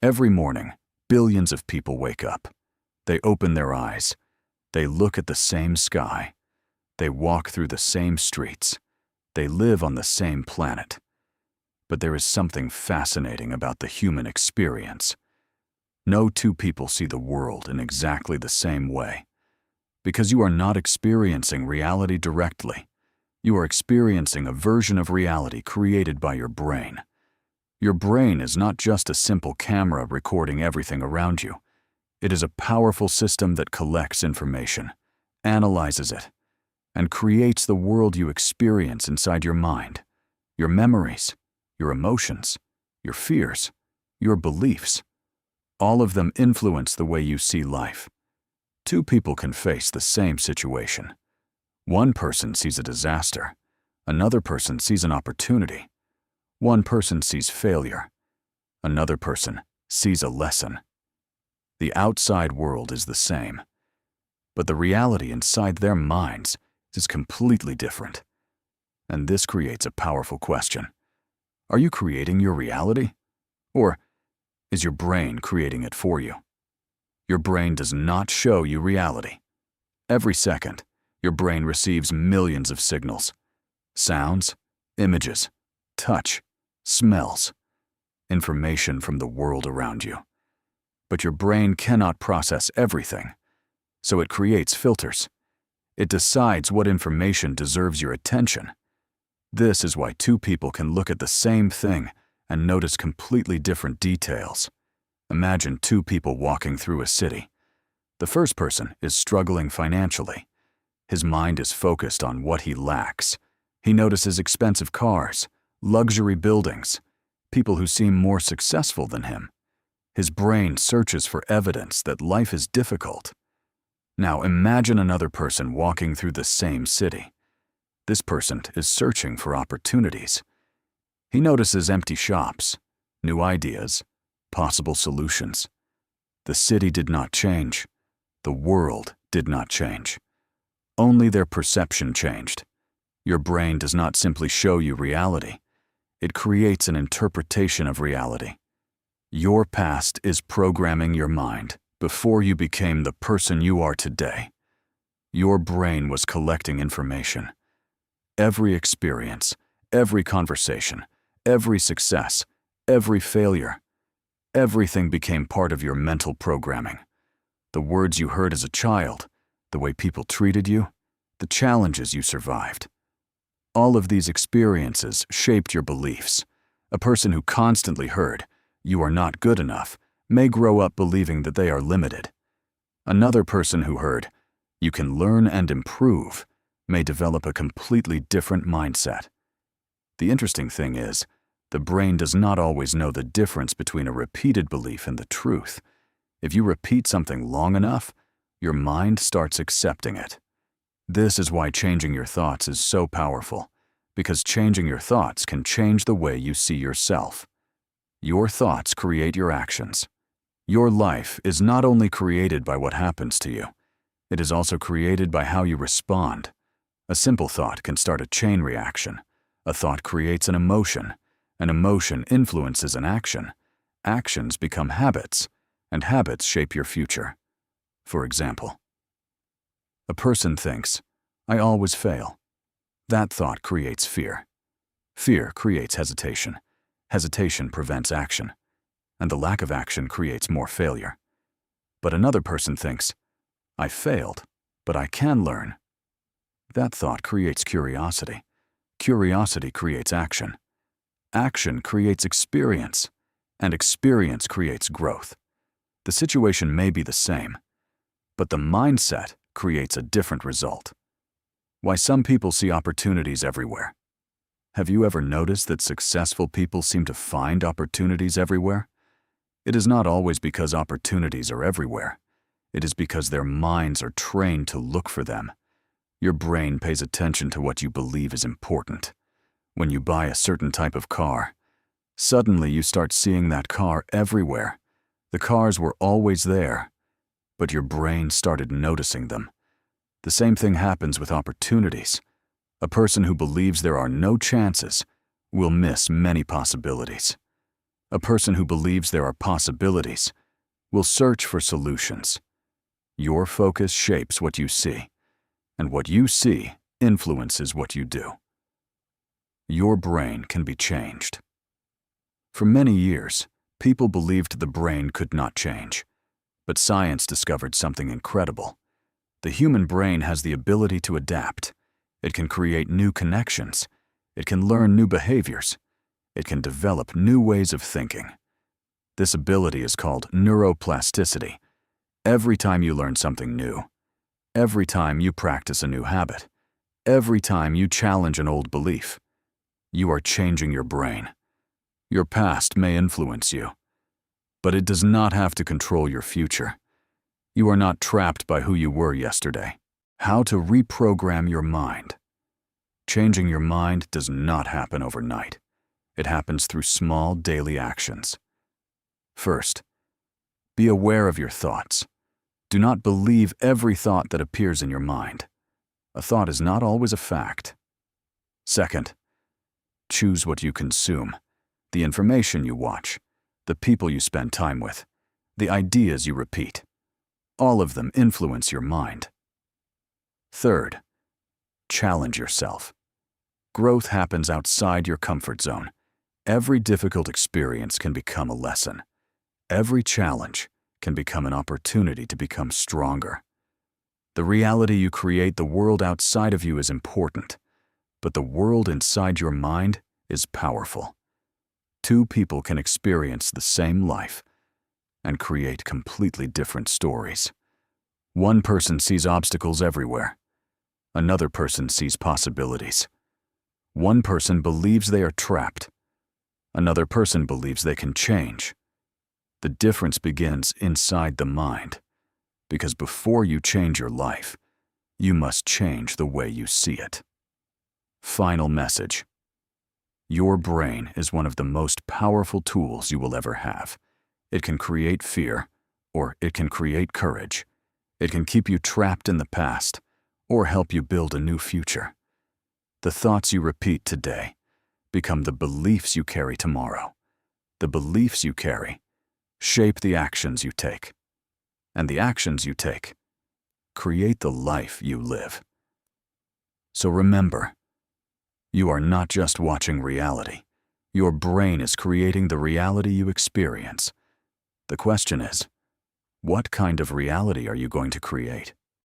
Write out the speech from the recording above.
Every morning, billions of people wake up. They open their eyes. They look at the same sky. They walk through the same streets. They live on the same planet. But there is something fascinating about the human experience. No two people see the world in exactly the same way. Because you are not experiencing reality directly. You are experiencing a version of reality created by your brain. Your brain is not just a simple camera recording everything around you. It is a powerful system that collects information, analyzes it, and creates the world you experience inside your mind, your memories, your emotions, your fears, your beliefs. All of them influence the way you see life. Two people can face the same situation. One person sees a disaster. Another person sees an opportunity. One person sees failure. Another person sees a lesson. The outside world is the same, but the reality inside their minds is completely different. And this creates a powerful question. Are you creating your reality? Or is your brain creating it for you? Your brain does not show you reality. Every second, your brain receives millions of signals. Sounds, images, touch, smells, information from the world around you. But your brain cannot process everything, so it creates filters. It decides what information deserves your attention. This is why two people can look at the same thing and notice completely different details. Imagine two people walking through a city. The first person is struggling financially. His mind is focused on what he lacks. He notices expensive cars, luxury buildings, people who seem more successful than him. His brain searches for evidence that life is difficult. Now imagine another person walking through the same city. This person is searching for opportunities. He notices empty shops, new ideas, possible solutions. The city did not change. The world did not change. Only their perception changed. Your brain does not simply show you reality. It creates an interpretation of reality. Your past is programming your mind before you became the person you are today. Your brain was collecting information. Every experience, every conversation, every success, every failure, everything became part of your mental programming. The words you heard as a child, the way people treated you, the challenges you survived. All of these experiences shaped your beliefs. A person who constantly heard, "You are not good enough," may grow up believing that they are limited. Another person who heard, "You can learn and improve," may develop a completely different mindset. The interesting thing is, the brain does not always know the difference between a repeated belief and the truth. If you repeat something long enough, your mind starts accepting it. This is why changing your thoughts is so powerful, because changing your thoughts can change the way you see yourself. Your thoughts create your actions. Your life is not only created by what happens to you, it is also created by how you respond. A simple thought can start a chain reaction. A thought creates an emotion influences an action. Actions become habits, and habits shape your future. For example, a person thinks, "I always fail." That thought creates fear. Fear creates hesitation. Hesitation prevents action, and the lack of action creates more failure. But another person thinks, "I failed, but I can learn." That thought creates curiosity. Curiosity creates action. Action creates experience, and experience creates growth. The situation may be the same, but the mindset creates a different result. Why some people see opportunities everywhere. Have you ever noticed that successful people seem to find opportunities everywhere? It is not always because opportunities are everywhere. It is because their minds are trained to look for them. Your brain pays attention to what you believe is important. When you buy a certain type of car, suddenly you start seeing that car everywhere. The cars were always there, but your brain started noticing them. The same thing happens with opportunities. A person who believes there are no chances will miss many possibilities. A person who believes there are possibilities will search for solutions. Your focus shapes what you see, and what you see influences what you do. Your brain can be changed. For many years, people believed the brain could not change, but science discovered something incredible. The human brain has the ability to adapt. It can create new connections. It can learn new behaviors. It can develop new ways of thinking. This ability is called neuroplasticity. Every time you learn something new, every time you practice a new habit, every time you challenge an old belief, you are changing your brain. Your past may influence you, but it does not have to control your future. You are not trapped by who you were yesterday. How to reprogram your mind. Changing your mind does not happen overnight. It happens through small daily actions. First, be aware of your thoughts. Do not believe every thought that appears in your mind. A thought is not always a fact. Second, choose what you consume, the information you watch, the people you spend time with, the ideas you repeat. All of them influence your mind. Third, challenge yourself. Growth happens outside your comfort zone. Every difficult experience can become a lesson. Every challenge can become an opportunity to become stronger. The reality you create, the world outside of you, is important, but the world inside your mind is powerful. Two people can experience the same life and create completely different stories. One person sees obstacles everywhere. Another person sees possibilities. One person believes they are trapped. Another person believes they can change. The difference begins inside the mind, because before you change your life, you must change the way you see it. Final message. Your brain is one of the most powerful tools you will ever have. It can create fear, or it can create courage. It can keep you trapped in the past, or help you build a new future. The thoughts you repeat today become the beliefs you carry tomorrow. The beliefs you carry shape the actions you take, and the actions you take create the life you live. So remember, you are not just watching reality. Your brain is creating the reality you experience. The question is, what kind of reality are you going to create?